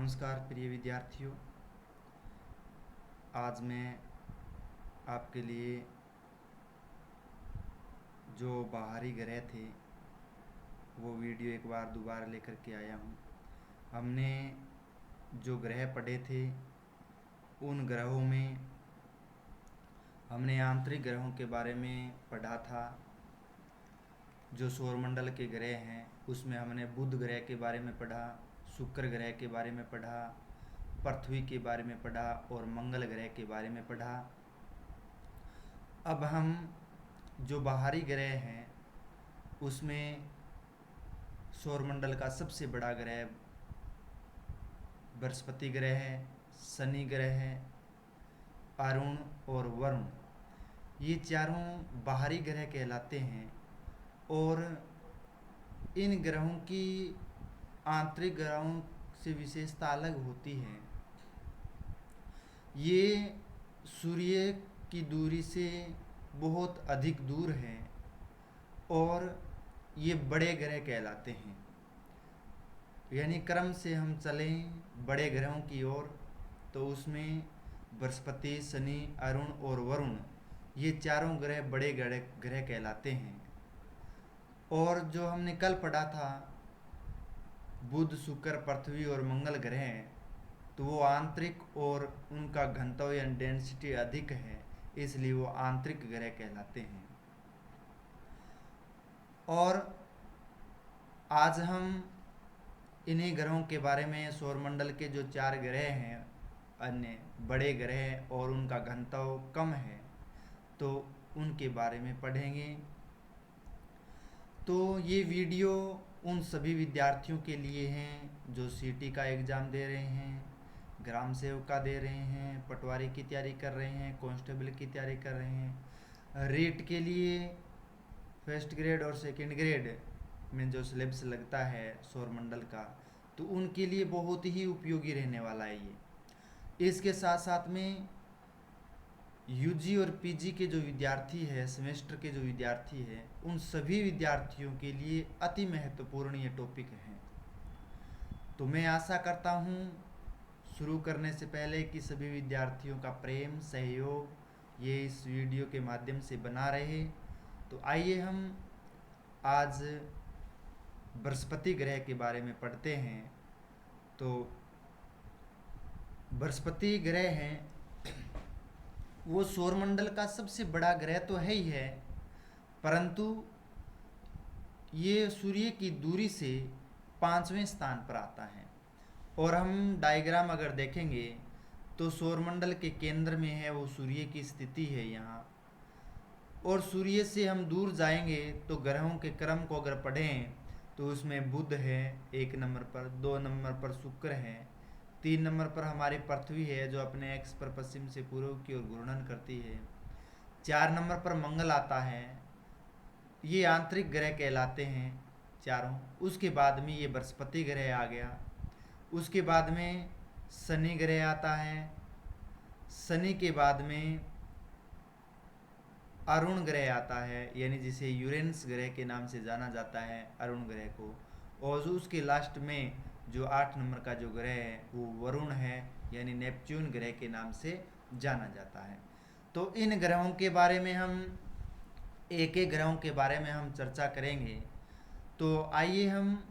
नमस्कार प्रिय विद्यार्थियों। आज मैं आपके लिए जो बाहरी ग्रह थे वो वीडियो एक बार दोबारा लेकर के आया हूँ। हमने जो ग्रह पढ़े थे उन ग्रहों में हमने आंतरिक ग्रहों के बारे में पढ़ा था। जो सौरमंडल के ग्रह हैं उसमें हमने बुध ग्रह के बारे में पढ़ा, शुक्र ग्रह के बारे में पढ़ा, पृथ्वी के बारे में पढ़ा और मंगल ग्रह के बारे में पढ़ा। अब हम जो बाहरी ग्रह हैं उसमें सौरमंडल का सबसे बड़ा ग्रह बृहस्पति ग्रह है, शनि ग्रह है, अरुण और वरुण, ये चारों बाहरी ग्रह कहलाते हैं। और इन ग्रहों की आंतरिक ग्रहों से विशेषता अलग होती है। ये सूर्य की दूरी से बहुत अधिक दूर है और ये बड़े ग्रह कहलाते हैं। यानी क्रम से हम चलें बड़े ग्रहों की ओर तो उसमें बृहस्पति, शनि, अरुण और वरुण, ये चारों ग्रह बड़े ग्रह कहलाते हैं। और जो हमने कल पढ़ा था बुध, शुक्र, पृथ्वी और मंगल ग्रह, तो वो आंतरिक और उनका घनत्व या डेंसिटी अधिक है, इसलिए वो आंतरिक ग्रह कहलाते हैं। और आज हम इन्हीं ग्रहों के बारे में, सौरमंडल के जो 4 ग्रह हैं अन्य बड़े ग्रह और उनका घनत्व कम है, तो उनके बारे में पढ़ेंगे। तो ये वीडियो उन सभी विद्यार्थियों के लिए हैं जो सीटी का एग्ज़ाम दे रहे हैं, ग्राम सेवक का दे रहे हैं, पटवारी की तैयारी कर रहे हैं, कांस्टेबल की तैयारी कर रहे हैं, रीट के लिए फर्स्ट ग्रेड और सेकंड ग्रेड में जो सिलेबस लगता है सौरमंडल का, तो उनके लिए बहुत ही उपयोगी रहने वाला है ये। इसके साथ साथ में यूजी और पीजी के जो विद्यार्थी है, सेमेस्टर के जो विद्यार्थी है, उन सभी विद्यार्थियों के लिए अति महत्वपूर्ण ये टॉपिक है। तो मैं आशा करता हूँ शुरू करने से पहले कि सभी विद्यार्थियों का प्रेम सहयोग ये इस वीडियो के माध्यम से बना रहे। तो आइए हम आज बृहस्पति ग्रह के बारे में पढ़ते हैं। तो बृहस्पति ग्रह हैं वो सौरमंडल का सबसे बड़ा ग्रह तो है ही है, परंतु ये सूर्य की दूरी से 5वें स्थान पर आता है। और हम डायग्राम अगर देखेंगे तो सौरमंडल के केंद्र में है वो सूर्य की स्थिति है यहाँ, और सूर्य से हम दूर जाएंगे तो ग्रहों के क्रम को अगर पढ़ें तो उसमें बुध है 1 नंबर पर, 2 नंबर पर शुक्र है, 3 नंबर पर हमारी पृथ्वी है जो अपने एक्स पर पश्चिम से पूर्व की ओर घूर्णन करती है, 4 नंबर पर मंगल आता है। ये आंतरिक ग्रह कहलाते हैं चारों। उसके बाद में ये बृहस्पति ग्रह आ गया। उसके बाद में शनि ग्रह आता है। शनि के बाद में अरुण ग्रह आता है, यानी जिसे यूरेनस ग्रह के नाम से जाना जाता है अरुण ग्रह को। और उसके लास्ट में जो 8 नंबर का जो ग्रह है वो वरुण है, यानी नेपच्यून ग्रह के नाम से जाना जाता है। तो इन ग्रहों के बारे में हम एक एक ग्रहों के बारे में हम चर्चा करेंगे। तो आइए हम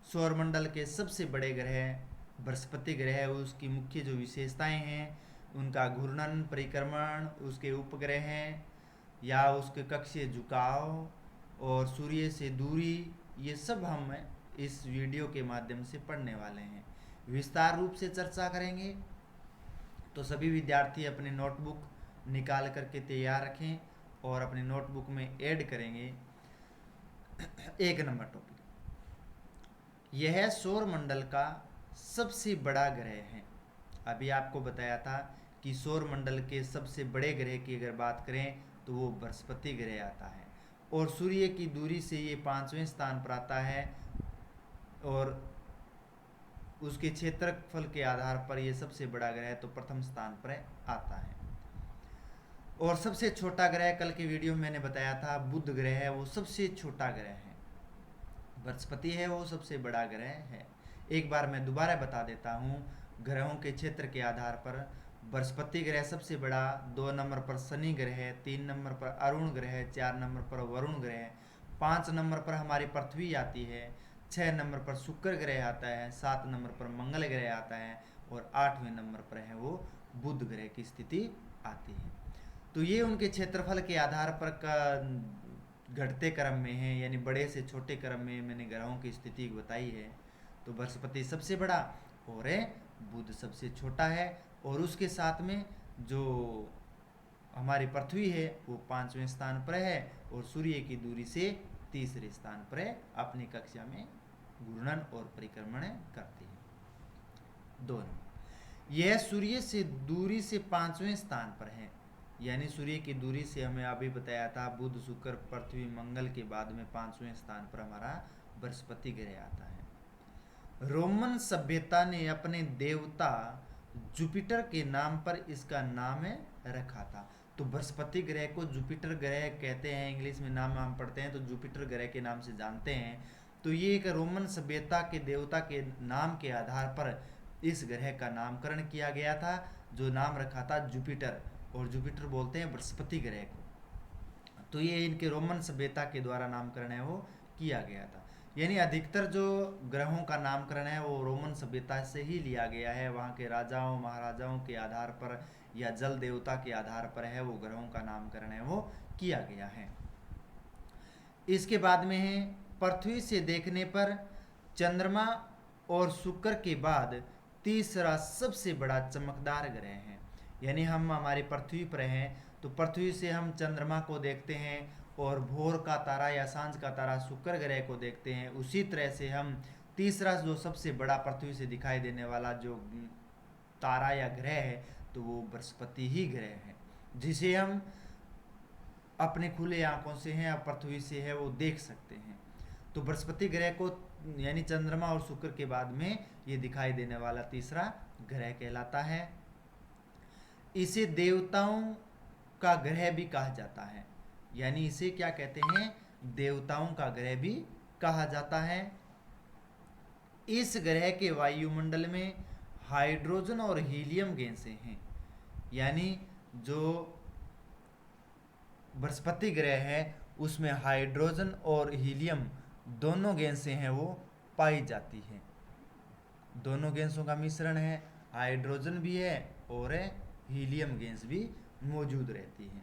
सौरमंडल के सबसे बड़े ग्रह बृहस्पति ग्रह है उसकी मुख्य जो विशेषताएं हैं, उनका घूर्णन, परिक्रमण, उसके उपग्रह हैं या उसके कक्षीय झुकाव और सूर्य से दूरी, ये सब हम इस वीडियो के माध्यम से पढ़ने वाले हैं, विस्तार रूप से चर्चा करेंगे। तो सभी विद्यार्थी अपने नोटबुक निकाल करके तैयार रखें और अपने नोटबुक में ऐड करेंगे 1 नंबर टॉपिक। यह सौरमंडल का सबसे बड़ा ग्रह है। अभी आपको बताया था कि सौरमंडल के सबसे बड़े ग्रह की अगर बात करें तो वो बृहस्पति ग्रह आता है, और सूर्य की दूरी से ये 5वें स्थान पर आता है, और उसके क्षेत्रफल के आधार पर ये सबसे बड़ा ग्रह तो प्रथम स्थान पर आता है। और सबसे छोटा ग्रह कल के वीडियो में मैंने बताया था बुध ग्रह है, वो सबसे छोटा ग्रह है। बृहस्पति है वो सबसे बड़ा ग्रह है। एक बार मैं दोबारा बता देता हूँ। ग्रहों के क्षेत्र के आधार पर बृहस्पति ग्रह सबसे बड़ा, 2 नंबर पर शनि ग्रह, 3 नंबर पर अरुण ग्रह, 4 नंबर पर वरुण ग्रह, 5 नंबर पर हमारी पृथ्वी आती है, 6 नंबर पर शुक्र ग्रह आता है, 7 नंबर पर मंगल ग्रह आता है और 8वें नंबर पर है वो बुध ग्रह की स्थिति आती है। तो ये उनके क्षेत्रफल के आधार पर का घटते क्रम में है, यानी बड़े से छोटे क्रम में मैंने ग्रहों की स्थिति बताई है। तो बृहस्पति सबसे बड़ा और बुध सबसे छोटा है, और उसके साथ में जो हमारी पृथ्वी है वो 5वें स्थान पर है और सूर्य की दूरी से तीसरे स्थान पर है, अपनी कक्षा में घूर्णन और परिक्रमण करती है। दोनों यह सूर्य से दूरी से 5वें स्थान पर है, यानी सूर्य की दूरी से हमें अभी बताया था बुध शुक्र पृथ्वी मंगल के बाद में 5वें स्थान पर हमारा बृहस्पति ग्रह आता है। रोमन सभ्यता ने अपने देवता जुपिटर के नाम पर इसका नाम रखा था। तो बृहस्पति ग्रह को जुपिटर ग्रह कहते हैं, इंग्लिश में नाम हम पढ़ते हैं तो जुपिटर ग्रह के नाम से जानते हैं। तो ये एक रोमन सभ्यता के देवता के नाम के आधार पर इस ग्रह का नामकरण किया गया था, जो नाम रखा था जुपिटर, और जुपिटर बोलते हैं बृहस्पति ग्रह को। तो ये इनके रोमन सभ्यता के द्वारा नामकरण है वो किया गया था, यानी अधिकतर जो ग्रहों का नामकरण है वो रोमन सभ्यता से ही लिया गया है। वहाँ के राजाओं महाराजाओं के आधार पर या जल देवता के आधार पर है वो ग्रहों का नामकरण है वो किया गया है। इसके बाद में है पृथ्वी से देखने पर चंद्रमा और शुक्र के बाद तीसरा सबसे बड़ा चमकदार ग्रह है। यानी हम हमारी पृथ्वी पर हैं तो पृथ्वी से हम चंद्रमा को देखते हैं और भोर का तारा या सांझ का तारा शुक्र ग्रह को देखते हैं। उसी तरह से हम तीसरा जो सबसे बड़ा पृथ्वी से दिखाई देने वाला जो तारा या ग्रह है तो वो बृहस्पति ही ग्रह है, जिसे हम अपने खुले आंखों से हैं पृथ्वी से है वो देख सकते हैं। तो बृहस्पति ग्रह को यानी चंद्रमा और शुक्र के बाद में ये दिखाई देने वाला तीसरा ग्रह कहलाता है। इसे देवताओं का ग्रह भी कहा जाता है, यानी इसे क्या कहते हैं, देवताओं का ग्रह भी कहा जाता है। इस ग्रह के वायुमंडल में हाइड्रोजन और हीलियम गैसें हैं, यानी जो बृहस्पति ग्रह है उसमें हाइड्रोजन और हीलियम दोनों गैसें हैं वो पाई जाती हैं। दोनों गैसों का मिश्रण है, हाइड्रोजन भी है और हीलियम गैस भी मौजूद रहती है।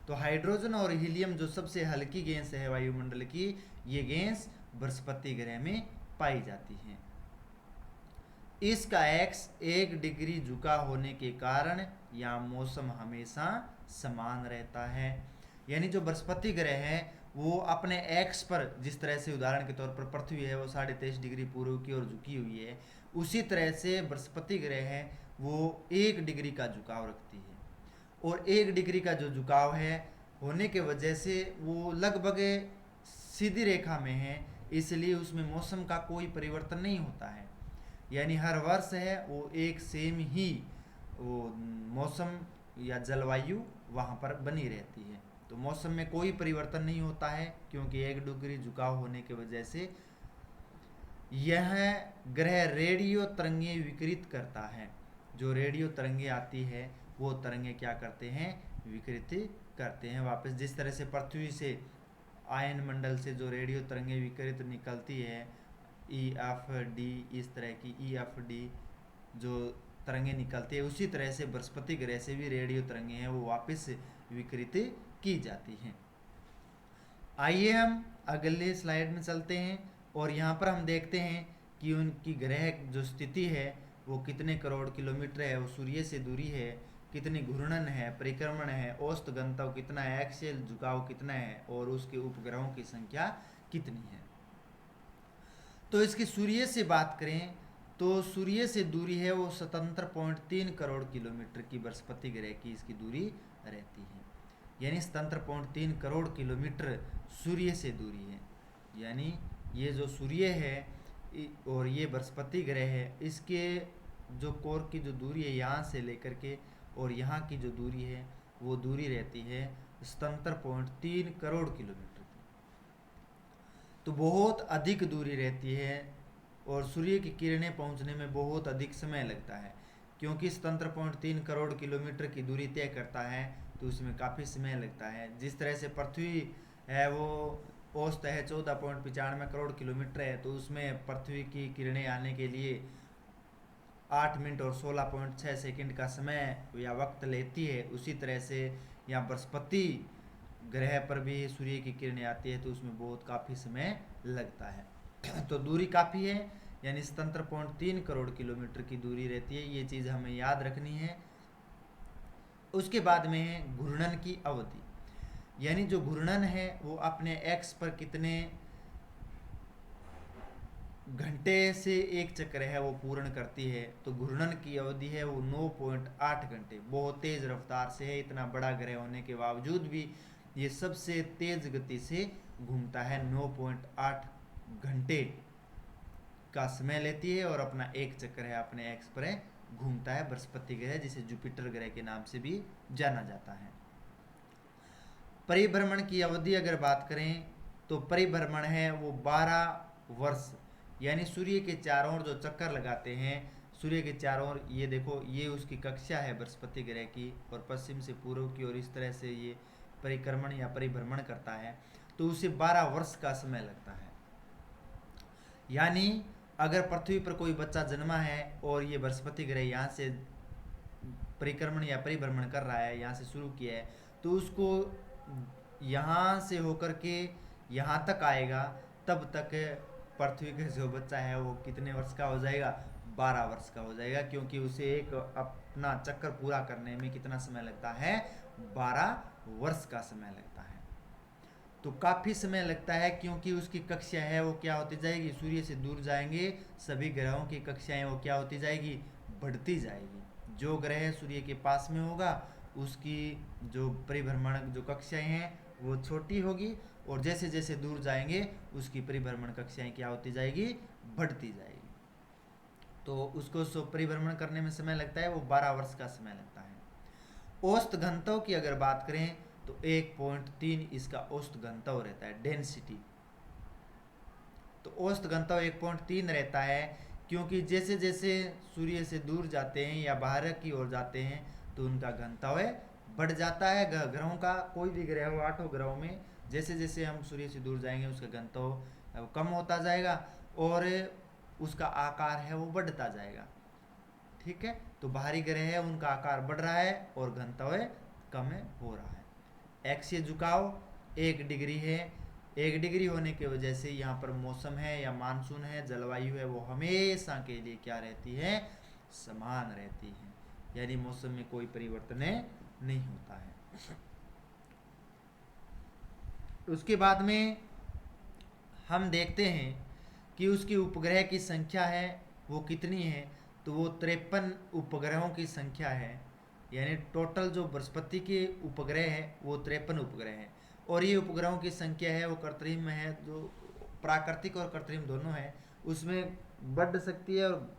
तो हाइड्रोजन और हीलियम जो सबसे हल्की गैस है वायुमंडल की, ये गैस बृहस्पति ग्रह में पाई जाती है। इसका एक्स 1 डिग्री झुका होने के कारण यहाँ मौसम हमेशा समान रहता है। यानी जो बृहस्पति ग्रह है वो अपने एक्स पर, जिस तरह से उदाहरण के तौर पर पृथ्वी है वो 23.5 डिग्री पूर्व की ओर झुकी हुई है, उसी तरह से बृहस्पति ग्रह है वो 1 डिग्री का झुकाव रखती है। और 1 डिग्री का जो झुकाव है होने के वजह से वो लगभग सीधी रेखा में है, इसलिए उसमें मौसम का कोई परिवर्तन नहीं होता है। यानी हर वर्ष है वो एक सेम ही वो मौसम या जलवायु वहाँ पर बनी रहती है। तो मौसम में कोई परिवर्तन नहीं होता है क्योंकि 1 डिग्री झुकाव होने की वजह से यह ग्रह रेडियो तरंगें विकिरित करता है। जो रेडियो तरंगें आती है वो तरंगें क्या करते हैं, विकिरित करते हैं वापस। जिस तरह से पृथ्वी से आयन मंडल से जो रेडियो तरंगें विकिरित निकलती है EFD, इस तरह की EFD जो तरंगें निकलती है, उसी तरह से बृहस्पति ग्रह से भी रेडियो तरंगें हैं वो वापस विकिरित की जाती हैं। आइए हम अगले स्लाइड में चलते हैं और यहाँ पर हम देखते हैं कि उनकी ग्रह जो स्थिति है वो कितने करोड़ किलोमीटर है, वो सूर्य से दूरी है, कितनी घूर्णन है, परिक्रमण है, औसत घनत्व कितना है, एक्सियल झुकाव कितना है और उसके उपग्रहों की संख्या कितनी है। तो इसकी सूर्य से बात करें तो सूर्य से दूरी है वो 77.3 करोड़ किलोमीटर की बृहस्पति ग्रह की इसकी दूरी रहती है। यानी 77.3 करोड़ किलोमीटर सूर्य से दूरी है। यानी ये जो सूर्य है और ये बृहस्पति ग्रह है, इसके जो कोर की जो दूरी है यहाँ से लेकर के और यहाँ की जो दूरी है वो दूरी रहती है 77.3 करोड़ किलोमीटर की। तो बहुत अधिक दूरी रहती है और सूर्य की किरणें पहुंचने में बहुत अधिक समय लगता है। क्योंकि 17.3 करोड़ किलोमीटर की दूरी तय करता है तो उसमें काफ़ी समय लगता है। जिस तरह से पृथ्वी है वो औसत है 14.95 करोड़ किलोमीटर है, तो उसमें पृथ्वी की किरणें आने के लिए 8 मिनट और 16.6 सेकंड का समय या वक्त लेती है। उसी तरह से यहाँ बृहस्पति ग्रह पर भी सूर्य की किरणें आती है तो उसमें बहुत काफ़ी समय लगता है। तो दूरी काफ़ी है, यानी 17.3 करोड़ किलोमीटर की दूरी रहती है, ये चीज़ हमें याद रखनी है। उसके बाद में है घूर्णन की अवधि, यानी जो घूर्णन है वो अपने एक्स पर कितने घंटे से एक चक्र है वो पूर्ण करती है। तो घूर्णन की अवधि है वो 9.8 घंटे, बहुत तेज रफ्तार से है। इतना बड़ा ग्रह होने के बावजूद भी ये सबसे तेज गति से घूमता है, 9.8 घंटे का समय लेती है और अपना एक चक्कर है अपने एक्स पर घूमता है बृहस्पति ग्रह, जिसे जुपिटर ग्रह के नाम से भी जाना जाता है। परिभ्रमण की अवधि अगर बात करें तो परिभ्रमण है वो 12 वर्ष, यानी सूर्य के चारों ओर जो चक्कर लगाते हैं, सूर्य के चारों ओर, ये देखो ये उसकी कक्षा है बृहस्पति ग्रह की, और पश्चिम से पूर्व की ओर इस तरह से ये परिक्रमण या परिभ्रमण करता है, तो उसे 12 वर्ष का समय लगता है। यानी अगर पृथ्वी पर कोई बच्चा जन्मा है और ये बृहस्पति ग्रह यहाँ से परिक्रमण या परिभ्रमण कर रहा है, यहाँ से शुरू किया है, तो उसको यहाँ से होकर के यहाँ तक आएगा, तब तक पृथ्वी का जो बच्चा है वो कितने वर्ष का हो जाएगा, 12 वर्ष का हो जाएगा। क्योंकि उसे एक अपना चक्कर पूरा करने में कितना समय लगता है, 12 वर्ष का समय लगता है। तो काफ़ी समय लगता है, क्योंकि उसकी कक्षा है वो क्या होती जाएगी, सूर्य से दूर जाएंगे सभी ग्रहों की कक्षाएं वो क्या होती जाएगी, बढ़ती जाएगी। जो ग्रह सूर्य के पास में होगा उसकी जो परिभ्रमण जो कक्षाएं हैं वो छोटी होगी, और जैसे जैसे दूर जाएंगे उसकी परिभ्रमण कक्षाएं क्या होती जाएगी, बढ़ती जाएगी। तो उसको परिभ्रमण करने में समय लगता है वो 12 वर्ष का समय लगता है। औसत घनत्व की अगर बात करें तो 1.3 इसका औसत घनत्व रहता है, डेंसिटी। तो औसत घनत्व 1.3 रहता है, क्योंकि जैसे जैसे सूर्य से दूर जाते हैं या बाहर की ओर जाते हैं तो उनका घनत्व बढ़ जाता है। ग्रहों का कोई भी ग्रह हो, 8 ग्रहों में जैसे जैसे हम सूर्य से दूर जाएंगे उसका घनत्व कम होता जाएगा और उसका आकार है वो बढ़ता जाएगा। ठीक है, तो बाहरी ग्रह है उनका आकार बढ़ रहा है और घनत्व कम हो रहा है। एक्सीय झुकाव 1 डिग्री है। 1 डिग्री होने की वजह से यहाँ पर मौसम है या मानसून है, जलवायु है, वो हमेशा के लिए क्या रहती है, समान रहती है, यानी मौसम में कोई परिवर्तन नहीं होता है। उसके बाद में हम देखते हैं कि उसकी उपग्रह की संख्या है वो कितनी है, तो वो 53 उपग्रहों की संख्या है। यानी टोटल जो बृहस्पति के उपग्रह है वो 53 उपग्रह हैं, और ये उपग्रहों की संख्या है वो कृत्रिम में है, जो प्राकृतिक और कृत्रिम दोनों है, उसमें बढ़ सकती है और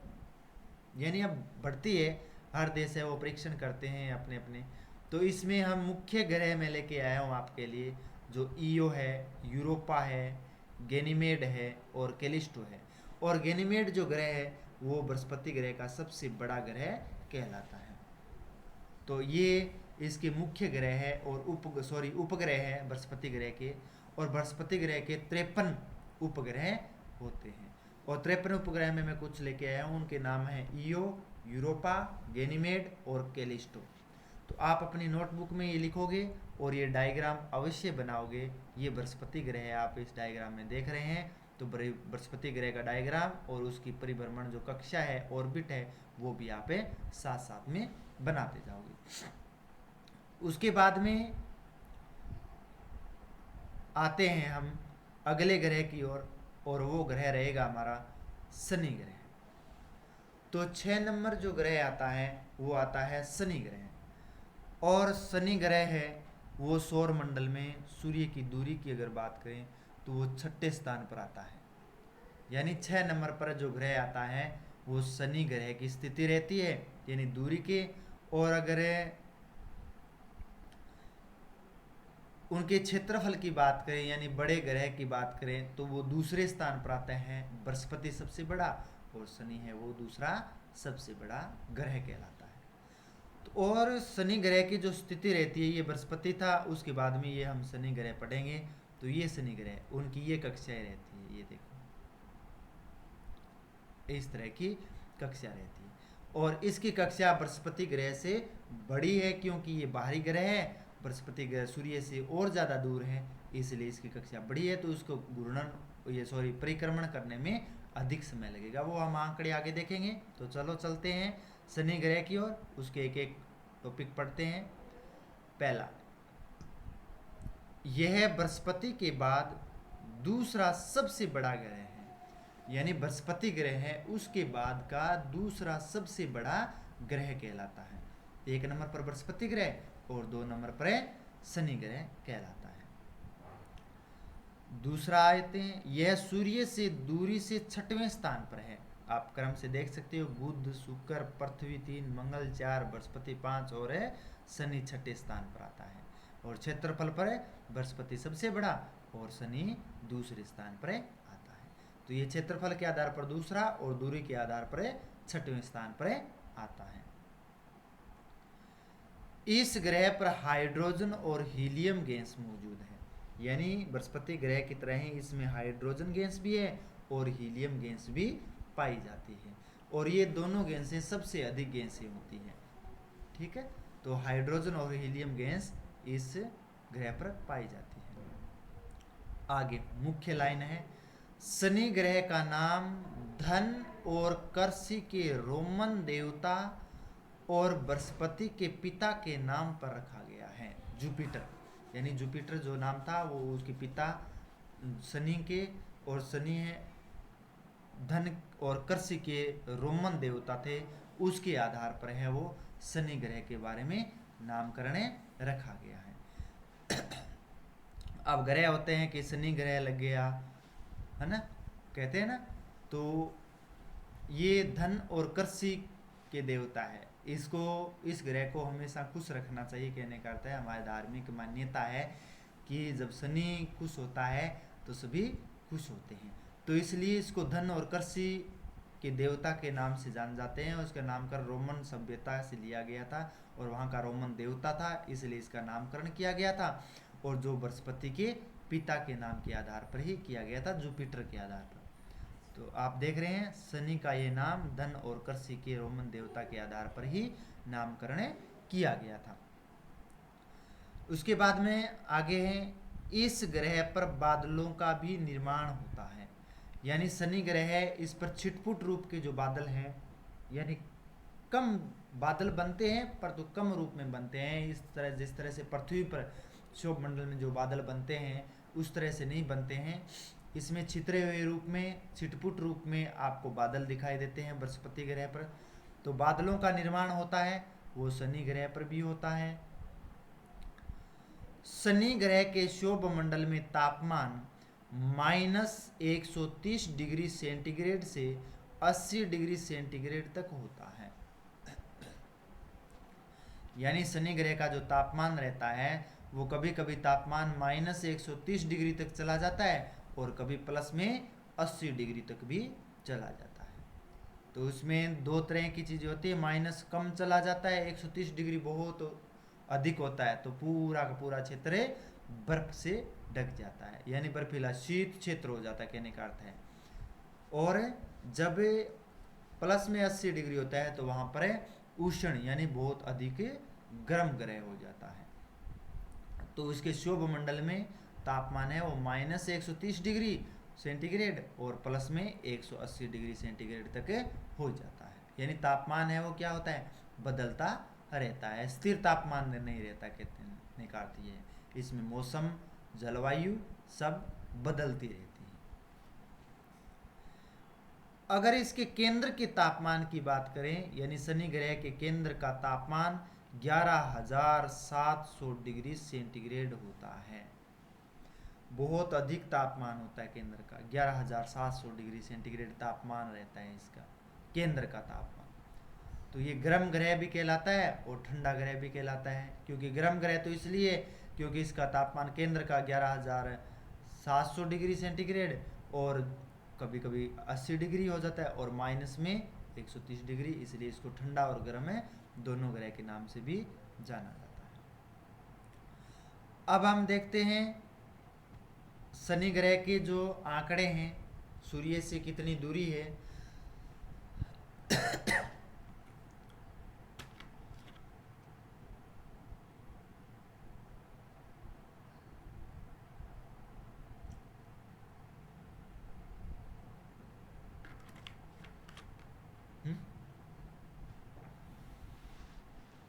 यानी अब बढ़ती है। हर देश है वो परीक्षण करते हैं अपने अपने। तो इसमें हम मुख्य ग्रह में लेके आया हूँ आपके लिए, जो ईओ है, यूरोपा है, गैनीमेड है और कैलिस्टो है। और गैनीमेड जो ग्रह है वो बृहस्पति ग्रह का सबसे बड़ा ग्रह कहलाता है। तो ये इसके मुख्य ग्रह है और उपग्रह है बृहस्पति ग्रह के, और बृहस्पति ग्रह के 53 उपग्रह होते हैं। और 53 उपग्रह में मैं कुछ लेके आया हूँ, उनके नाम हैं ईओ, यूरोपा, गैनीमेड और कैलिस्टो। तो आप अपनी नोटबुक में ये लिखोगे और ये डायग्राम अवश्य बनाओगे। ये बृहस्पति ग्रह है, आप इस डायग्राम में देख रहे हैं, तो बृहस्पति ग्रह का डायग्राम और उसकी परिभ्रमण जो कक्षा है, ऑर्बिट है, वो भी आप साथ साथ में बनाते जाओगे। उसके बाद में आते हैं हम अगले ग्रह की ओर, और वो ग्रह रहेगा हमारा शनि ग्रह। तो 6 नंबर जो ग्रह आता है वो आता है शनि ग्रह। और शनि ग्रह है वो सौर मंडल में सूर्य की दूरी की अगर बात करें तो वो 6ठे स्थान पर आता है। यानी 6 नंबर पर जो ग्रह आता है वो शनि ग्रह की स्थिति रहती है, यानी दूरी के। और अगर उनके क्षेत्रफल की बात करें यानी बड़े ग्रह की बात करें तो वो दूसरे स्थान पर आते हैं। बृहस्पति सबसे बड़ा और शनि है वो दूसरा सबसे बड़ा ग्रह कहलाता है। तो और शनि ग्रह की जो स्थिति रहती है, ये बृहस्पति था, उसके बाद में ये हम शनि ग्रह पढ़ेंगे। तो ये शनि ग्रह उनकी ये कक्षाएं रहती है, ये देखो इस तरह की कक्षा रहती है। और इसकी कक्षा बृहस्पति ग्रह से बड़ी है क्योंकि ये बाहरी ग्रह है। बृहस्पति ग्रह सूर्य से और ज़्यादा दूर है, इसलिए इसकी कक्षा बड़ी है, तो उसको परिक्रमण करने में अधिक समय लगेगा। वो हम आंकड़े आगे देखेंगे। तो चलो चलते हैं शनि ग्रह की ओर, उसके एक एक टॉपिक पढ़ते हैं। पहला, यह बृहस्पति के बाद दूसरा सबसे बड़ा ग्रह है, यानी बृहस्पति ग्रह है उसके बाद का दूसरा सबसे बड़ा ग्रह कहलाता है। एक नंबर पर बृहस्पति ग्रह और 2 नंबर पर शनि ग्रह कहलाता है। दूसरा आते हैं, यह सूर्य से दूरी से 6वें स्थान पर है। आप क्रम से देख सकते हो, बुध, शुक्र, पृथ्वी 3, मंगल 4, बृहस्पति 5 और शनि 6ठे स्थान पर आता है। और क्षेत्रफल पर बृहस्पति सबसे बड़ा और शनि दूसरे स्थान पर आता है। तो ये क्षेत्रफल के आधार पर दूसरा और दूरी के आधार पर 6वें स्थान पर आता है। इस ग्रह पर हाइड्रोजन और हीलियम गैस मौजूद है, यानी बृहस्पति ग्रह की तरह ही इसमें हाइड्रोजन गैस भी है और हीलियम गैस भी पाई जाती है। और ये दोनों गैसें सबसे अधिक गैसें होती हैं। ठीक है, तो हाइड्रोजन और हीलियम गैस इस ग्रह पर पाई जाती है। आगे मुख्य लाइन है, शनि ग्रह का नाम धन और कृषि के रोमन देवता और बृहस्पति के पिता के नाम पर रखा गया है। जुपिटर, यानी जुपिटर जो नाम था वो उसके पिता शनि के, और शनि है धन और कृषि के रोमन देवता थे, उसके आधार पर है वो शनि ग्रह के बारे में नामकरण रखा गया है। अब ग्रह होते हैं कि शनि ग्रह लग गया है ना, कहते हैं ना, तो ये धन और कृषि के देवता है। इसको, इस ग्रह को हमेशा खुश रखना चाहिए, कहने का अर्थ है हमारी धार्मिक मान्यता है कि जब शनि खुश होता है तो सभी खुश होते हैं। तो इसलिए इसको धन और कृषि के देवता के नाम से जान जाते हैं। उसका नामकरण रोमन सभ्यता से लिया गया था और वहाँ का रोमन देवता था, इसलिए इसका नामकरण किया गया था। और जो बृहस्पति के पिता के नाम के आधार पर ही किया गया था, जुपिटर के आधार पर। तो आप देख रहे हैं शनि का ये नाम धन और कृषि के रोमन देवता के आधार पर ही नामकरण किया गया था। उसके बाद में आगे है, इस ग्रह पर बादलों का भी निर्माण होता है, यानी शनि ग्रह है, इस पर छिटपुट रूप के जो बादल हैं, यानी कम बादल बनते हैं पर तो कम रूप में बनते हैं। इस तरह जिस तरह से पृथ्वी पर क्षोभ मंडल में जो बादल बनते हैं उस तरह से नहीं बनते हैं। इसमें छितरे हुए रूप में, छिटपुट रूप में आपको बादल दिखाई देते हैं बृहस्पति ग्रह पर। तो बादलों का निर्माण होता है वो शनि ग्रह पर भी होता है। शनि ग्रह के क्षोभ मंडल में तापमान -130 डिग्री सेंटीग्रेड से 80 डिग्री सेंटीग्रेड तक होता है। यानी शनि ग्रह का जो तापमान रहता है वो कभी कभी तापमान -130 डिग्री तक चला जाता है और कभी प्लस में 80 डिग्री तक भी चला जाता है। तो उसमें दो तरह की चीज़ें होती है, माइनस कम चला जाता है, 130 डिग्री बहुत अधिक होता है तो पूरा का पूरा क्षेत्र बर्फ से ढक जाता है, यानी बर्फीला शीत क्षेत्र हो जाता है, कहने का अर्थ है। और जब प्लस में 80 डिग्री होता है तो वहाँ पर उष्ण यानी बहुत अधिक गर्म ग्रह हो जाता है। तो उसके क्षोभ मंडल में तापमान है वो -130 डिग्री सेंटीग्रेड और प्लस में 180 डिग्री सेंटीग्रेड तक हो जाता है। यानी तापमान है वो क्या होता है, बदलता रहता है, स्थिर तापमान नहीं रहता, कहने का अर्थ है। इसमें मौसम, जलवायु सब बदलती रहती है। अगर इसके केंद्र के तापमान की बात करें, यानी शनि ग्रह के केंद्र का तापमान 11,700 डिग्री सेंटीग्रेड होता है। बहुत अधिक तापमान होता है केंद्र का, 11,700 डिग्री सेंटीग्रेड तापमान रहता है इसका केंद्र का तापमान। तो ये गर्म ग्रह भी कहलाता है और ठंडा ग्रह भी कहलाता है। क्योंकि गर्म ग्रह तो इसलिए क्योंकि इसका तापमान केंद्र का 11,700 डिग्री सेंटीग्रेड और कभी कभी 80 डिग्री हो जाता है, और माइनस में 130 डिग्री, इसलिए इसको ठंडा और गर्म है दोनों ग्रह के नाम से भी जाना जाता है। अब हम देखते हैं शनि ग्रह के जो आंकड़े हैं, सूर्य से कितनी दूरी है।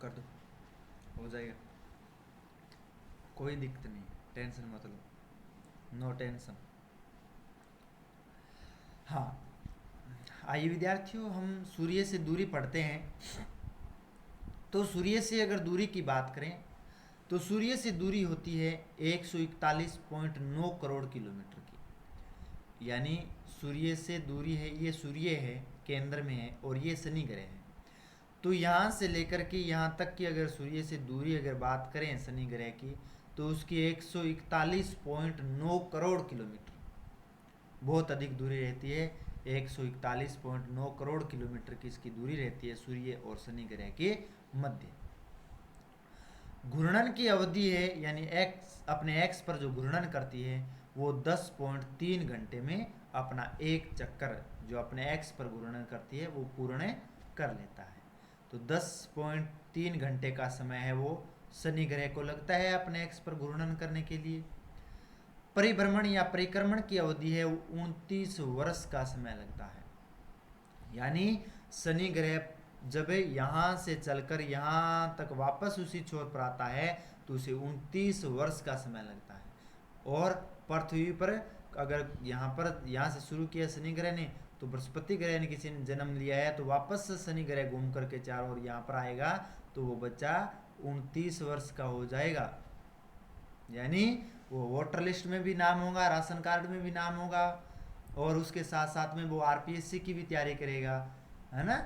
कर दो, हो जाएगा, कोई दिक्कत नहीं, टेंशन मत लो, नो टेंशन। हाँ, आइए विद्यार्थियों, हम सूर्य से दूरी पढ़ते हैं। तो सूर्य से अगर दूरी की बात करें तो सूर्य से दूरी होती है 141.9 करोड़ किलोमीटर की। यानी सूर्य से दूरी है, ये सूर्य है केंद्र में है और ये शनि ग्रह है। तो यहाँ से लेकर के यहाँ तक की अगर सूर्य से दूरी अगर बात करें शनि ग्रह की, तो उसकी 141.9 करोड़ किलोमीटर, बहुत अधिक दूरी रहती है। 141.9 करोड़ किलोमीटर की इसकी दूरी रहती है सूर्य और शनि ग्रह के मध्य। घूर्णन की अवधि है, यानी एक्स अपने एक्स पर जो घूर्णन करती है वो 10.3 घंटे में अपना एक चक्कर जो अपने एक्स पर घूर्णन करती है वो पूर्ण कर लेता है। तो 10.3 घंटे का समय है वो शनि ग्रह को लगता है अपने एक्स पर घूर्णन करने के लिए। परिभ्रमण या परिक्रमण की अवधि है 29 वर्ष का समय लगता है। यानी शनि ग्रह जब यहाँ से चलकर यहाँ तक वापस उसी छोर पर आता है तो उसे 29 वर्ष का समय लगता है। और पृथ्वी पर अगर यहाँ से शुरू किया शनि ग्रह ने, तो बृहस्पति ग्रह ने किसी ने जन्म लिया है तो वापस शनि ग्रह घूम करके चारों ओर यहाँ पर आएगा तो वो बच्चा 29 वर्ष का हो जाएगा। यानी वो वोटर लिस्ट में भी नाम होगा, राशन कार्ड में भी नाम होगा, और उसके साथ साथ में वो आरपीएससी की भी तैयारी करेगा, है ना।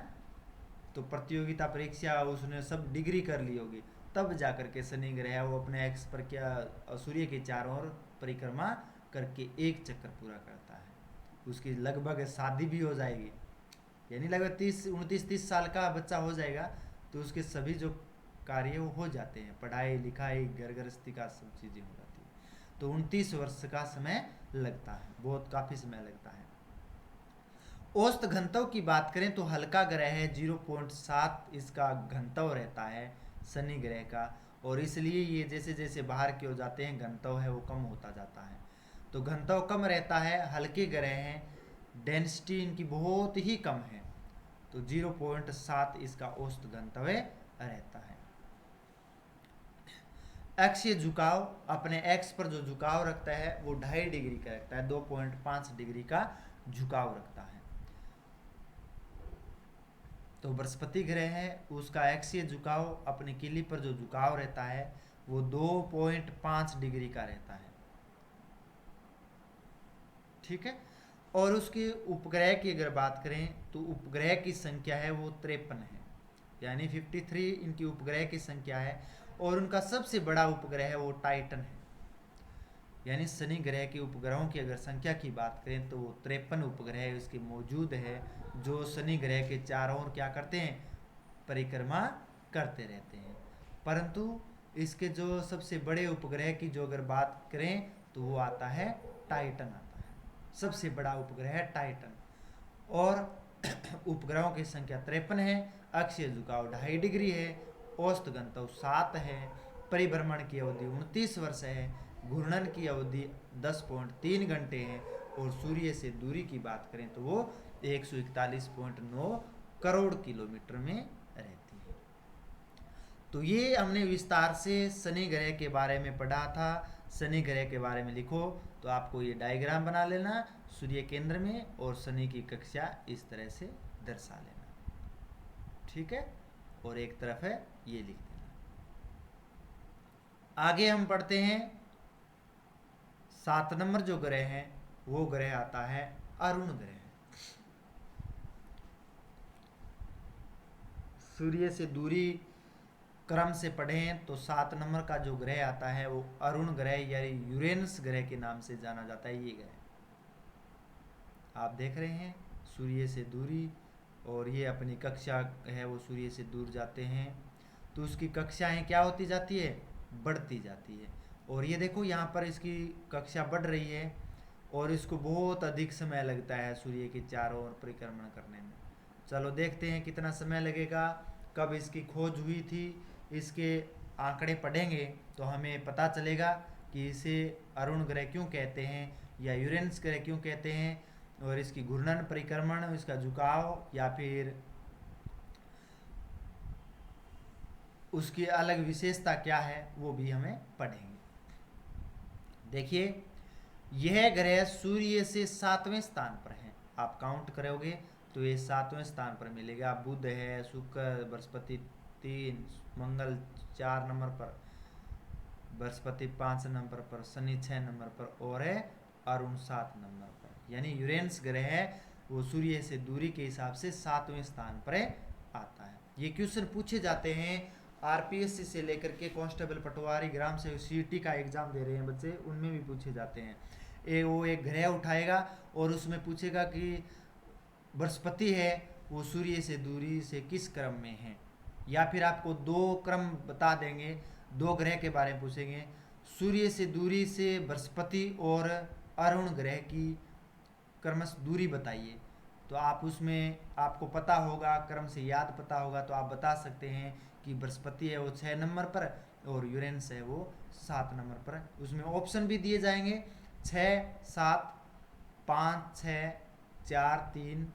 तो प्रतियोगिता परीक्षा उसने सब डिग्री कर ली होगी, तब जाकर के शनि ग्रह वो अपने एक्स पर क्या सूर्य के चारों ओर परिक्रमा करके एक चक्कर पूरा करता है। उसकी लगभग शादी भी हो जाएगी, यानी लगभग 29-30 साल का बच्चा हो जाएगा तो उसके सभी जो कार्य वो हो जाते हैं, पढ़ाई लिखाई घर गृहस्थी का सब चीज़ें हो जाती है। तो 29 वर्ष का समय लगता है, बहुत काफ़ी समय लगता है। औसत घनत्व की बात करें तो हल्का ग्रह है 0.7 इसका घनत्व रहता है शनि ग्रह का, और इसलिए ये जैसे जैसे बाहर की ओर जाते हैं घनत्व है वो कम होता जाता है। तो घनत्व कम रहता है, हल्के ग्रह हैं, डेंसिटी इनकी बहुत ही कम है, तो 0.7 इसका औसत घनत्व रहता है। अक्षीय झुकाव, अपने एक्स पर जो झुकाव रखता है वो 2.5 डिग्री का रखता है, 2.5 डिग्री का झुकाव रखता है। तो बृहस्पति ग्रह है उसका अक्षीय झुकाव अपनी किली पर जो झुकाव रहता है वो 2.5 डिग्री का रहता है, ठीक है। और उसके उपग्रह की अगर बात करें तो उपग्रह की संख्या है वो 53 है, यानी 53 इनकी उपग्रह की संख्या है। और उनका सबसे बड़ा उपग्रह है वो टाइटन है। यानी शनि ग्रह के उपग्रहों की अगर संख्या की बात करें तो वो 53 उपग्रह उसके मौजूद है, जो शनि ग्रह के चारों ओर क्या करते हैं, परिक्रमा करते रहते हैं। परंतु इसके जो सबसे बड़े उपग्रह की जो अगर बात करें तो वो आता है टाइटन आता है, सबसे बड़ा उपग्रह है टाइटन। और उपग्रहों की संख्या 53 है, अक्षीय झुकाव 2.5 डिग्री है, औसत घनत्व 7 है, परिभ्रमण की अवधि 29 वर्ष है, घूर्णन की अवधि 10.3 घंटे है, और सूर्य से दूरी की बात करें तो वो 141.9 करोड़ किलोमीटर में रहती है। तो ये हमने विस्तार से शनि ग्रह के बारे में पढ़ा था। शनि ग्रह के बारे में लिखो तो आपको ये डायग्राम बना लेना, सूर्य केंद्र में और शनि की कक्षा इस तरह से दर्शा लेना, ठीक है। और एक तरफ है ये लिख देना। आगे हम पढ़ते हैं 7 नंबर जो ग्रह है वो ग्रह आता है अरुण ग्रह। सूर्य से दूरी क्रम से पढ़ें तो 7 नंबर का जो ग्रह आता है वो अरुण ग्रह यानी यूरेनस ग्रह के नाम से जाना जाता है। ये ग्रह आप देख रहे हैं सूर्य से दूरी, और ये अपनी कक्षा है वो सूर्य से दूर जाते हैं तो उसकी कक्षाएं क्या होती जाती है, बढ़ती जाती है। और ये देखो यहाँ पर इसकी कक्षा बढ़ रही है और इसको बहुत अधिक समय लगता है सूर्य के चारों ओर परिक्रमण करने में। चलो देखते हैं कितना समय लगेगा, कब इसकी खोज हुई थी, इसके आंकड़े पढ़ेंगे तो हमें पता चलेगा कि इसे अरुण ग्रह क्यों कहते हैं या यूरेनस ग्रह क्यों कहते हैं, और इसकी घूर्णन परिक्रमण, इसका झुकाव या फिर उसकी अलग विशेषता क्या है वो भी हमें पढ़ेंगे। देखिए यह ग्रह सूर्य से 7वें स्थान पर है। आप काउंट करोगे तो ये 7वें स्थान पर मिलेगा। बुध है, शुक्र, बृहस्पति 3, मंगल 4 नंबर पर, बृहस्पति 5 नंबर पर, शनि 6 नंबर पर और है अरुण 7 नंबर पर। यानी यूरेनस ग्रह है वो सूर्य से दूरी के हिसाब से 7वें स्थान पर आता है। ये क्वेश्चन पूछे जाते हैं आरपीएससी से लेकर के कांस्टेबल, पटवारी, ग्राम सेवक, सीईटी का एग्जाम दे रहे हैं बच्चे, उनमें भी पूछे जाते हैं। वो एक ग्रह उठाएगा और उसमें पूछेगा कि बृहस्पति है वो सूर्य से दूरी से किस क्रम में है, या फिर आपको 2 क्रम बता देंगे, 2 ग्रह के बारे में पूछेंगे, सूर्य से दूरी से बृहस्पति और अरुण ग्रह की क्रमश दूरी बताइए। तो आप उसमें आपको पता होगा, क्रम से याद पता होगा तो आप बता सकते हैं कि बृहस्पति है वो 6 नंबर पर और यूरेनस है वो 7 नंबर पर। उसमें ऑप्शन भी दिए जाएंगे 6, 7, 5, 6, 4, 3,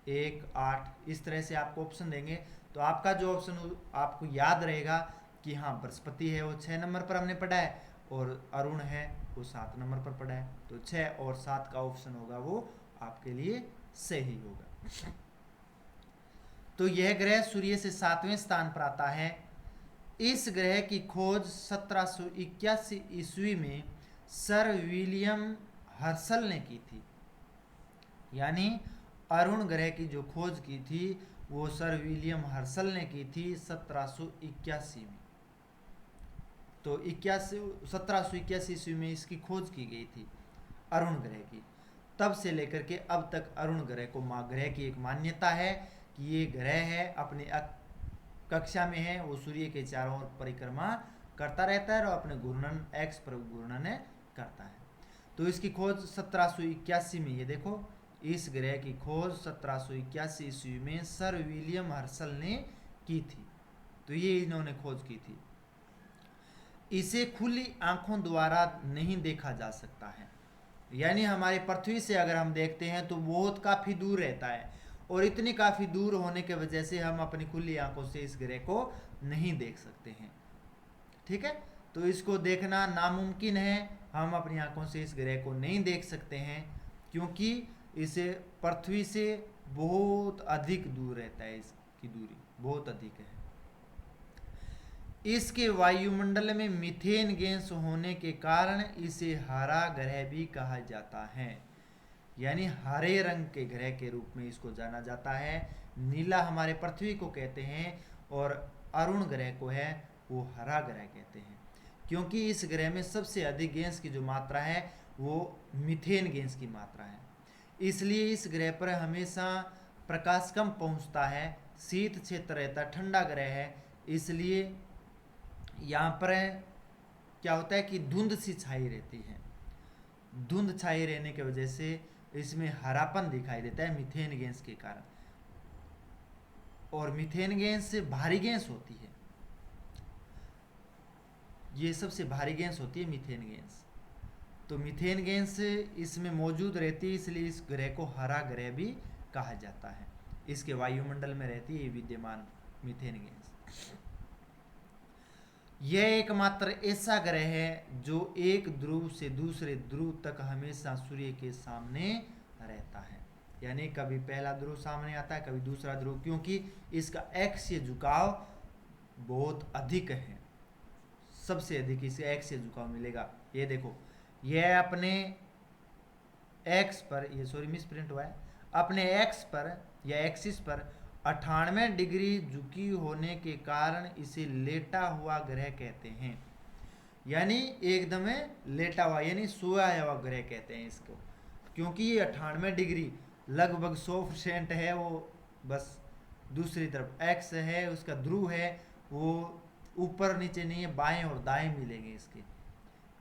1, 8, इस तरह से आपको ऑप्शन देंगे। तो आपका जो ऑप्शन आपको याद रहेगा कि हाँ बृहस्पति है वो 6 नंबर पर हमने पढ़ा है और अरुण है वो 7 नंबर पर पढ़ा है, तो 6 और 7 का ऑप्शन होगा वो आपके लिए सही होगा। तो यह ग्रह सूर्य से 7वें स्थान पर आता है। इस ग्रह की खोज 1781 ईस्वी में सर विलियम हर्शल ने की थी। यानी अरुण ग्रह की जो खोज की थी वो सर विलियम हर्शल ने की थी 1781 में। तो 1781 ईस्वी में इसकी खोज की गई थी अरुण ग्रह की। तब से लेकर के अब तक अरुण ग्रह को ग्रह की एक मान्यता है कि ये ग्रह है अपने कक्षा में है, वो सूर्य के चारों ओर परिक्रमा करता रहता है और अपने घूर्णन एक्स पर घूर्णन करता है। तो इसकी खोज 1781 में, ये देखो इस ग्रह की खोज 1781 ईस्वी में सर विलियम हर्शल ने की थी। तो ये इन्होंने खोज की थी। इसे खुली आंखों द्वारा नहीं देखा जा सकता है, यानी हमारी पृथ्वी से अगर हम देखते हैं तो बहुत काफ़ी दूर रहता है और इतनी काफ़ी दूर होने के वजह से हम अपनी खुली आंखों से इस ग्रह को नहीं देख सकते हैं। ठीक है, तो इसको देखना नामुमकिन है, हम अपनी आंखों से इस ग्रह को नहीं देख सकते हैं क्योंकि इसे पृथ्वी से बहुत अधिक दूर रहता है, इसकी दूरी बहुत अधिक है। इसके वायुमंडल में मीथेन गैस होने के कारण इसे हरा ग्रह भी कहा जाता है, यानी हरे रंग के ग्रह के रूप में इसको जाना जाता है। नीला हमारे पृथ्वी को कहते हैं और अरुण ग्रह को है वो हरा ग्रह कहते हैं, क्योंकि इस ग्रह में सबसे अधिक गैस की जो मात्रा है वो मीथेन गैस की मात्रा है। इसलिए इस ग्रह पर हमेशा प्रकाश कम पहुंचता है, शीत क्षेत्र रहता, ठंडा ग्रह है, इसलिए यहाँ पर क्या होता है कि धुंध सी छाई रहती है। धुंध छाई रहने की वजह से इसमें हरापन दिखाई देता है मीथेन गैस के कारण, और मीथेन गैस भारी गैस होती है, ये सबसे भारी गैस होती है मीथेन गैस। तो मीथेन गैस इसमें मौजूद रहती है, इसलिए इस ग्रह को हरा ग्रह भी कहा जाता है। इसके वायुमंडल में रहती है विद्यमान मीथेन गैस। यह एकमात्र ऐसा ग्रह है जो एक ध्रुव से दूसरे ध्रुव तक हमेशा सूर्य के सामने रहता है, यानी कभी पहला ध्रुव सामने आता है कभी दूसरा ध्रुव, क्योंकि इसका एक्सीय झुकाव बहुत अधिक है, सबसे अधिक इसे एक्सीय झुकाव मिलेगा। ये देखो यह अपने एक्स पर, ये सॉरी मिस प्रिंट हुआ है, अपने एक्स पर या एक्सिस पर 98 डिग्री झुकी होने के कारण इसे लेटा हुआ ग्रह कहते हैं। यानी एकदम लेटा हुआ यानी सोया हुआ ग्रह कहते हैं इसको, क्योंकि ये 98 डिग्री लगभग 100% है वो, बस दूसरी तरफ एक्स है उसका ध्रुव है, वो ऊपर नीचे नहीं है, बाएं और दाएं मिलेंगे इसके,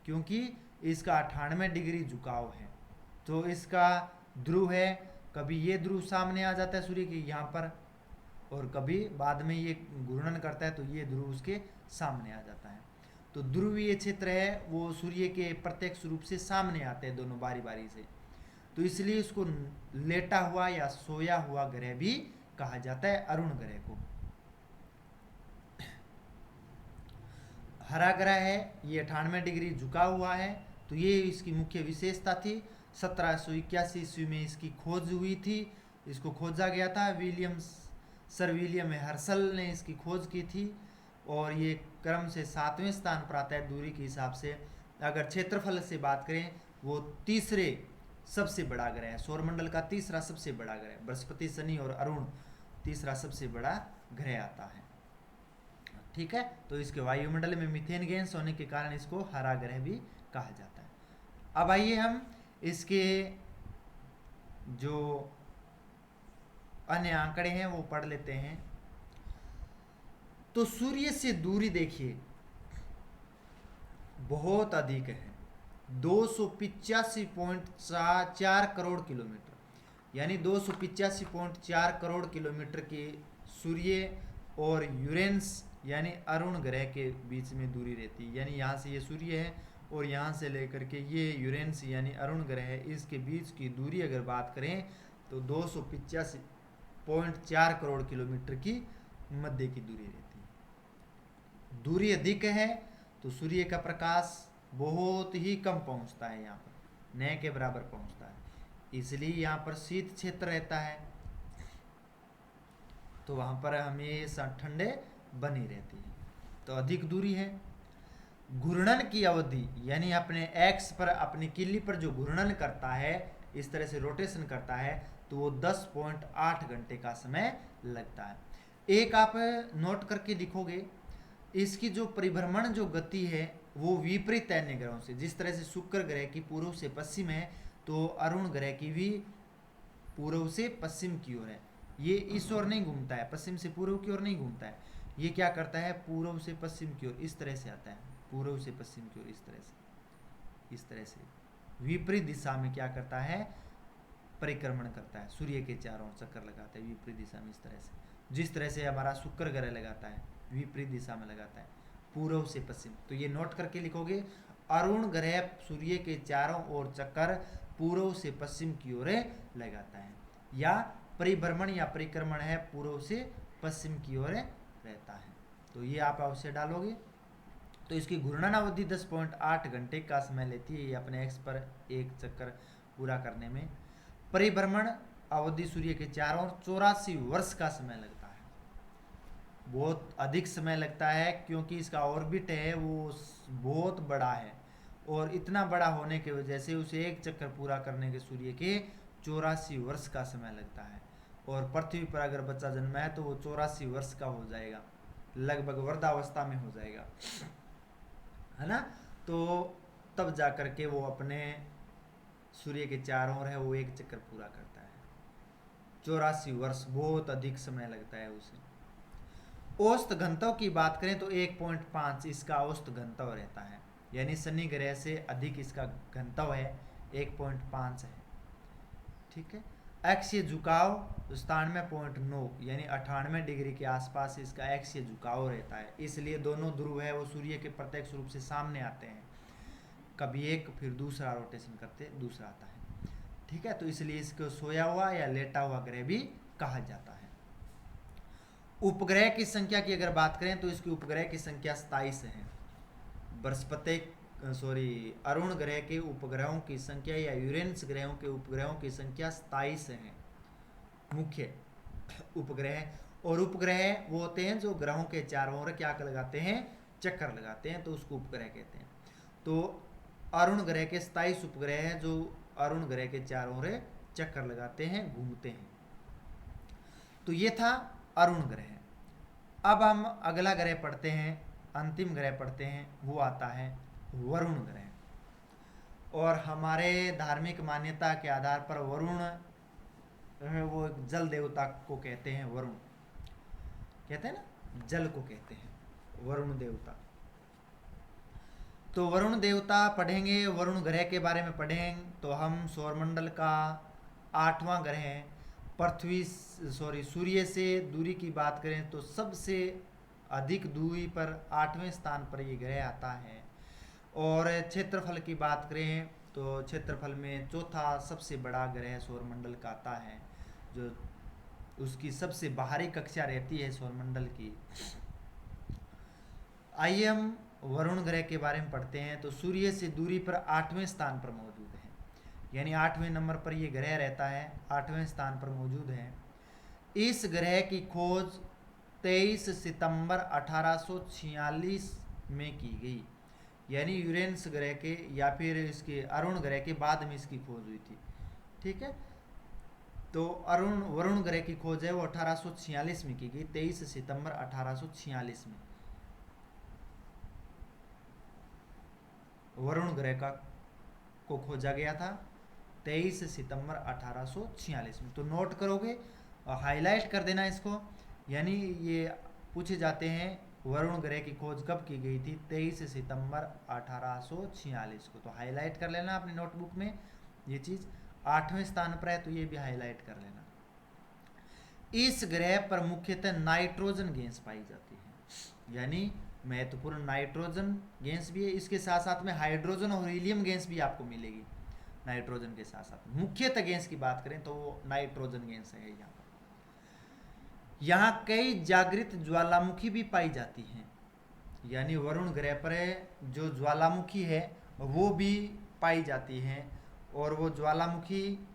क्योंकि इसका 98 डिग्री झुकाव है। तो इसका ध्रुव है, कभी ये ध्रुव सामने आ जाता है सूर्य के यहाँ पर, और कभी बाद में ये घूर्णन करता है तो ये ध्रुव उसके सामने आ जाता है। तो ध्रुवीय क्षेत्र है वो सूर्य के प्रत्यक्ष रूप से सामने आते हैं दोनों बारी बारी से, तो इसलिए इसको लेटा हुआ या सोया हुआ ग्रह भी कहा जाता है, अरुण ग्रह को। हरा ग्रह है, ये 98 डिग्री झुका हुआ है, तो ये इसकी मुख्य विशेषता थी। 1781 ईस्वी में इसकी खोज हुई थी, इसको खोजा गया था, सर विलियम हर्शल ने इसकी खोज की थी, और ये क्रम से 7वें स्थान पर आता है दूरी के हिसाब से। अगर क्षेत्रफल से बात करें वो तीसरे सबसे बड़ा ग्रह है, सौरमंडल का तीसरा सबसे बड़ा ग्रह, बृहस्पति शनि और अरुण तीसरा सबसे बड़ा ग्रह आता है। ठीक है, तो इसके वायुमंडल में मीथेन गैस होने के कारण इसको हरा ग्रह भी कहा जाता है। अब आइए हम इसके जो अन्य आंकड़े हैं वो पढ़ लेते हैं। तो सूर्य से दूरी देखिए बहुत अधिक है, 285.4 करोड़ किलोमीटर, यानी 285.4 करोड़ किलोमीटर की सूर्य और यूरेनस यानी अरुण ग्रह के बीच में दूरी रहती है। यानी यहाँ से ये सूर्य है और यहाँ से लेकर के ये यूरेनस यानी अरुण ग्रह है, इसके बीच की दूरी अगर बात करें तो 285.4 करोड़ किलोमीटर की मध्य की दूरी रहती है। दूरी अधिक है तो सूर्य का प्रकाश बहुत ही कम पहुंचता है, यहाँ पर न के बराबर पहुंचता है, इसलिए यहाँ पर शीत क्षेत्र रहता है, तो वहाँ पर हमेशा ठंडे बनी रहती है। तो अधिक दूरी है। घूर्णन की अवधि यानी अपने एक्स पर अपनी किल्ली पर जो घूर्णन करता है, इस तरह से रोटेशन करता है, तो वो 10.8 घंटे का समय लगता है। एक आप नोट करके लिखोगे, इसकी जो परिभ्रमण जो गति है वो विपरीत है अन्य ग्रहों से। जिस तरह से शुक्र ग्रह की पूर्व से पश्चिम है, तो अरुण ग्रह की भी पूर्व से पश्चिम की ओर है। ये इस ओर नहीं घूमता है, पश्चिम से पूर्व की ओर नहीं घूमता है, ये क्या करता है पूर्व से पश्चिम की ओर इस तरह से आता है, पूर्व से पश्चिम की ओर इस तरह से विपरीत दिशा में क्या करता है, परिक्रमण करता है, सूर्य के चारों ओर चक्कर लगाता है विपरीत दिशा में, इस तरह से। जिस तरह से हमारा शुक्र ग्रह लगाता है विपरीत दिशा में लगाता है, पूर्व से पश्चिम। तो ये नोट करके लिखोगे, अरुण ग्रह सूर्य के चारों ओर चक्कर पूर्व से पश्चिम की ओर लगाता है, या परिभ्रमण या परिक्रमण है पूर्व से पश्चिम की ओर रहता है। तो ये आप अवश्य डालोगे। तो इसकी घूर्णन अवधि 10.8 घंटे का समय लेती है, ये अपने एक्स पर एक चक्कर पूरा करने में। परिभ्रमण अवधि सूर्य के चारों ओर 84 वर्ष का समय लगता है, बहुत अधिक समय लगता है, क्योंकि इसका ऑर्बिट है वो बहुत बड़ा है, और इतना बड़ा होने की वजह से उसे एक चक्कर पूरा करने के सूर्य के 84 वर्ष का समय लगता है। और पृथ्वी पर अगर बच्चा जन्मा है तो वो 84 वर्ष का हो जाएगा, लगभग वृद्धावस्था में हो जाएगा, है ना। तो तब जा करके वो अपने सूर्य के चारों ओर है वो एक चक्कर पूरा करता है। 84 वर्ष बहुत अधिक समय लगता है उसे। औसत घनत्व की बात करें तो 1.5 इसका औसत घनत्व रहता है, यानी शनि ग्रह से अधिक इसका घनत्व है, 1.5 है। ठीक है। एक्सीय झुकाव 97.9 यानी 98 डिग्री के आसपास इसका एक्सीय झुकाव रहता है, इसलिए दोनों ध्रुव है वो सूर्य के प्रत्यक्ष रूप से सामने आते हैं, कभी एक फिर दूसरा रोटेशन करते दूसरा आता है। ठीक है, तो इसलिए इसको सोया हुआ या लेटा हुआ ग्रह भी कहा जाता है। उपग्रह की संख्या की अगर बात करें तो इसकी उपग्रह की संख्या 27 है। अरुण ग्रह के उपग्रहों की संख्या या यूरेनस ग्रहों के उपग्रहों की संख्या 27 है मुख्य उपग्रह। और उपग्रह वो होते हैं जो ग्रहों के चारों ओर क्या लगाते हैं, चक्कर लगाते हैं, तो उसको उपग्रह कहते हैं। तो अरुण ग्रह के 27 उपग्रह हैं जो अरुण ग्रह के चारों ओर चक्कर लगाते हैं, घूमते हैं। तो ये था अरुण ग्रह। अब हम अगला ग्रह पढ़ते हैं, अंतिम ग्रह पढ़ते हैं, वो आता है वरुण ग्रह। और हमारे धार्मिक मान्यता के आधार पर वरुण वो एक जल देवता को कहते हैं, वरुण कहते हैं ना, जल को कहते हैं वरुण देवता। तो वरुण देवता पढ़ेंगे, वरुण ग्रह के बारे में पढ़ेंगे तो हम सौरमंडल का 8वां ग्रह है। सूर्य से दूरी की बात करें तो सबसे अधिक दूरी पर 8वें स्थान पर ये ग्रह आता है। और क्षेत्रफल की बात करें तो क्षेत्रफल में चौथा सबसे बड़ा ग्रह सौरमंडल का आता है, जो उसकी सबसे बाहरी कक्षा रहती है सौरमंडल की। आइए हम वरुण ग्रह के बारे में पढ़ते हैं। तो सूर्य से दूरी पर 8वें स्थान पर मौजूद है, यानी 8वें नंबर पर यह ग्रह रहता है, 8वें स्थान पर मौजूद है। इस ग्रह की खोज 23 सितंबर 1846 में की गई, यानी यूरेनस ग्रह के या फिर इसके अरुण ग्रह के बाद में इसकी खोज हुई थी। ठीक है, तो वरुण ग्रह की खोज है वो 1846 में की गई, 23 सितंबर 1846 में वरुण ग्रह को खोजा गया था, 23 सितंबर 1846 में। तो नोट करोगे और हाईलाइट कर देना इसको, यानी ये पूछे जाते हैं वरुण ग्रह की खोज कब की गई थी, 23 सितंबर 1846 को। तो हाईलाइट कर लेना अपनी नोटबुक में ये चीज़। 8वें स्थान पर है तो ये भी हाईलाइट कर लेना। इस ग्रह पर मुख्यतः नाइट्रोजन गैस पाई जाती है, यानी महत्वपूर्ण नाइट्रोजन गैस भी है, इसके साथ साथ में हाइड्रोजन और हीलियम गैस भी आपको मिलेगी। नाइट्रोजन के साथ साथ मुख्यतः गैस की बात करें तो वो नाइट्रोजन गैस है। यहाँ कई जागृत ज्वालामुखी भी पाई जाती हैं, यानी वरुण ग्रह पर जो ज्वालामुखी है वो भी पाई जाती हैं। और वो ज्वालामुखी,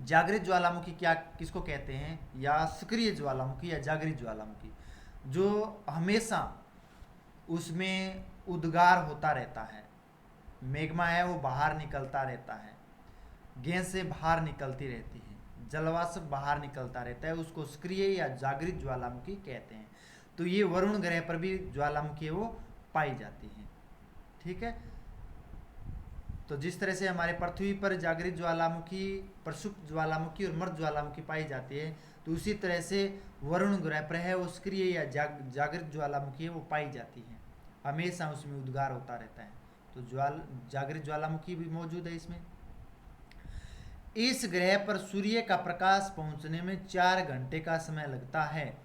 जागृत ज्वालामुखी क्या किसको कहते हैं, या सक्रिय ज्वालामुखी या जागृत ज्वालामुखी, जो हमेशा उसमें उद्गार होता रहता है, मैग्मा है वो बाहर निकलता रहता है, गैस से बाहर निकलती रहती है, जलवाष्प बाहर निकलता रहता है, उसको सक्रिय या जागृत ज्वालामुखी कहते हैं। तो ये वरुण ग्रह पर भी ज्वालामुखी वो पाई जाती है। ठीक है, तो जिस तरह से हमारे पृथ्वी पर जागृत ज्वालामुखी, प्रसुप्त ज्वालामुखी और मृत ज्वालामुखी पाई जाती है, तो उसी तरह से वरुण ग्रह पर है वो सक्रिय या जागृत ज्वालामुखी है वो पाई जाती है, हमेशा उसमें उद्गार होता रहता है। तो जागृत ज्वालामुखी भी मौजूद है इसमें। इस ग्रह पर सूर्य का प्रकाश पहुंचने में 4 घंटे का समय लगता है,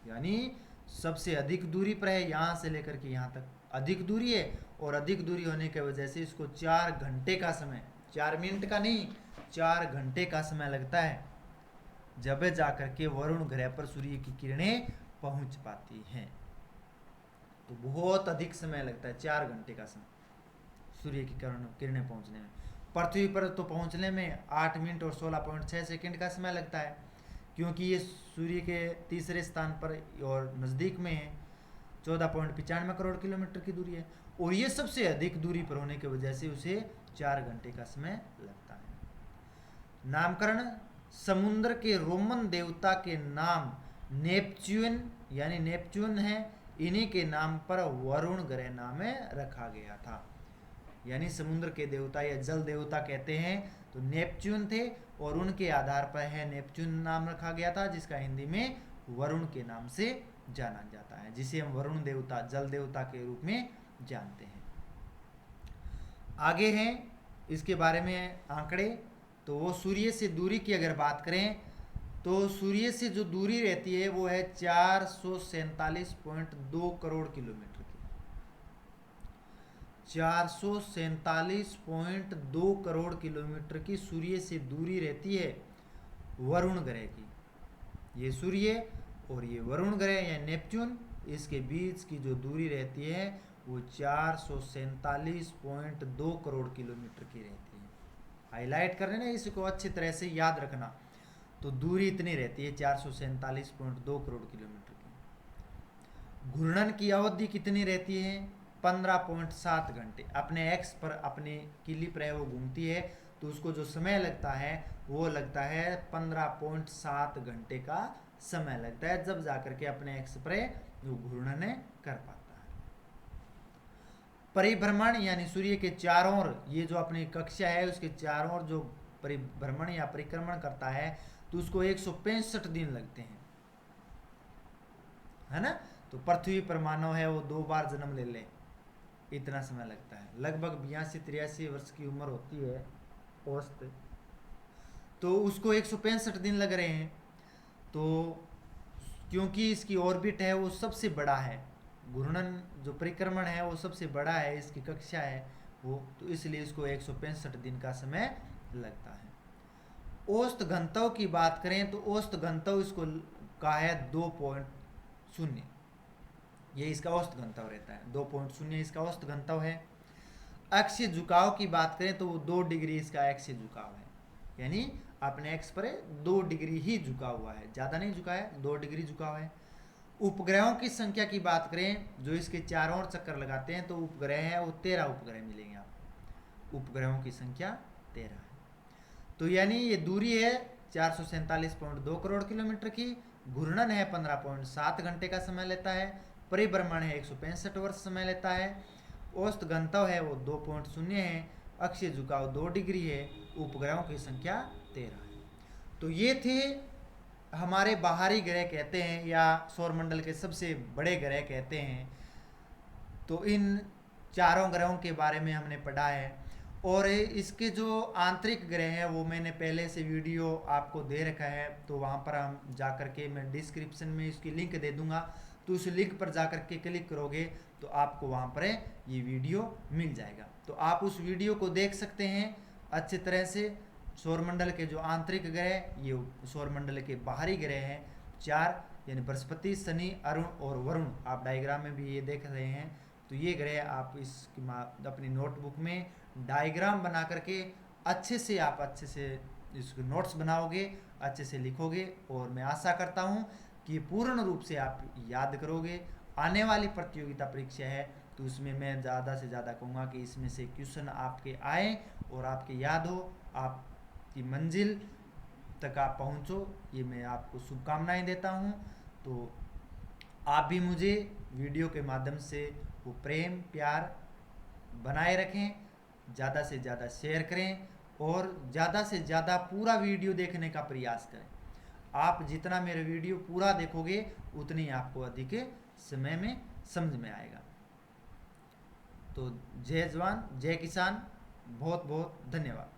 यानी सबसे अधिक दूरी पर है, यहां से लेकर के यहां तक अधिक दूरी है, और अधिक दूरी होने की वजह से इसको 4 घंटे का समय, 4 मिनट का नहीं 4 घंटे का समय लगता है, जब जाकर के वरुण ग्रह पर सूर्य की किरणें पहुंच पाती हैं। तो बहुत अधिक समय लगता है, 4 घंटे का समय सूर्य की किरणें पहुंचने में। पृथ्वी पर तो पहुंचने में 8 मिनट और 16.6 सेकंड का समय लगता है, क्योंकि ये सूर्य के तीसरे स्थान पर और नज़दीक में है, 14.95 करोड़ किलोमीटर की दूरी है, और ये सबसे अधिक दूरी पर होने की वजह से उसे 4 घंटे का समय लगता है। नामकरण समुद्र के रोमन देवता के नाम नेपच्यून, यानी नेपच्यून है, इन्हीं के नाम पर वरुण ग्रह नाम रखा गया था, यानी समुद्र के देवता या जल देवता कहते हैं तो नेपच्यून थे, और उनके आधार पर है नेपच्यून नाम रखा गया था, जिसका हिंदी में वरुण के नाम से जाना जाता है, जिसे हम वरुण देवता, जल देवता के रूप में जानते हैं। आगे हैं इसके बारे में आंकड़े। तो वो सूर्य से दूरी की अगर बात करें तो सूर्य से जो दूरी रहती है वो है 447.2 करोड़ किलोमीटर की, 447.2 करोड़ किलोमीटर की सूर्य से दूरी रहती है वरुण ग्रह की। ये सूर्य और ये वरुण ग्रह या नेपच्यून, इसके बीच की जो दूरी रहती है वो 447.2 करोड़ किलोमीटर की रहती है। हाईलाइट कर लेना, इसको अच्छी तरह से याद रखना। तो दूरी इतनी रहती है 447.2 करोड़ किलोमीटर की। घूर्णन की अवधि कितनी रहती है, 15.7 घंटे। अपने एक्स पर, अपने किली पर वो घूमती है, तो उसको जो समय लगता है वो लगता है 15.7 घंटे का समय लगता है, जब जाकर के अपने एक्स पर वो घूर्णन कर पाता है। परिभ्रमण यानी सूर्य के चारों ओर, ये जो अपनी कक्षा है उसके चारों ओर जो परिभ्रमण या परिक्रमण करता है तो उसको 165 दिन लगते हैं, है ना। तो पृथ्वी पर मानव है वो 2 बार जन्म ले ले, इतना समय लगता है। लगभग 82-83 वर्ष की उम्र होती है औसत, तो उसको 165 दिन लग रहे हैं। तो क्योंकि इसकी ऑर्बिट है वो सबसे बड़ा है, घूर्णन जो परिक्रमण है वो सबसे बड़ा है, इसकी कक्षा है वो, तो इसलिए इसको 165 दिन का समय लगता है। औसत घनत्व की बात करें तो औसत घनत्व इसको का है 2.0, ये इसका औसत घनत्व रहता है, 2.0 इसका औसत घनत्व है। अक्षीय झुकाव की बात करें तो वो 2 डिग्री इसका अक्षीय झुकाव है, यानी अपने एक्स पर 2 डिग्री ही झुका हुआ है, ज़्यादा नहीं झुका है, 2 डिग्री झुकाव है। उपग्रहों की संख्या की बात करें जो इसके चारों ओर चक्कर लगाते हैं तो उपग्रह है वो 13 उपग्रह मिलेंगे आपको, उपग्रहों की संख्या 13 है। तो यानी ये दूरी है 447.2 करोड़ किलोमीटर की, घूर्णन है 15.7 घंटे का समय लेता है, परिभ्रमण है 165 वर्ष समय लेता है, औसत घनत्व है वो 2.0 है, अक्षीय झुकाव 2 डिग्री है, उपग्रहों की संख्या 13 है। तो ये थे हमारे बाहरी ग्रह कहते हैं या सौरमंडल के सबसे बड़े ग्रह कहते हैं। तो इन चारों ग्रहों के बारे में हमने पढ़ा है, और इसके जो आंतरिक ग्रह हैं वो मैंने पहले से वीडियो आपको दे रखा है, तो वहाँ पर हम जा कर के मैं डिस्क्रिप्शन में इसकी लिंक दे दूँगा, तो उस लिंक पर जा कर के क्लिक करोगे तो आपको वहाँ पर ये वीडियो मिल जाएगा, तो आप उस वीडियो को देख सकते हैं अच्छी तरह से। सौरमंडल के जो आंतरिक ग्रह, ये सौरमंडल के बाहरी ग्रह हैं 4, यानी बृहस्पति, शनि, अरुण और वरुण, आप डायग्राम में भी ये देख रहे हैं। तो ये ग्रह आप इसकी अपनी नोटबुक में डायग्राम बना करके अच्छे से इसके नोट्स बनाओगे, अच्छे से लिखोगे, और मैं आशा करता हूँ कि पूर्ण रूप से आप याद करोगे। आने वाली प्रतियोगिता परीक्षा है तो उसमें मैं ज़्यादा से ज़्यादा कहूँगा कि इसमें से क्वेश्चन आपके आए और आपके याद हो, आपकी मंजिल तक आप पहुँचो, ये मैं आपको शुभकामनाएं देता हूँ। तो आप भी मुझे वीडियो के माध्यम से वो प्रेम प्यार बनाए रखें, ज़्यादा से ज़्यादा शेयर करें और ज़्यादा से ज़्यादा पूरा वीडियो देखने का प्रयास करें। आप जितना मेरा वीडियो पूरा देखोगे उतनी आपको अधिक समय में समझ में आएगा। तो जय जवान जय किसान, बहुत बहुत धन्यवाद।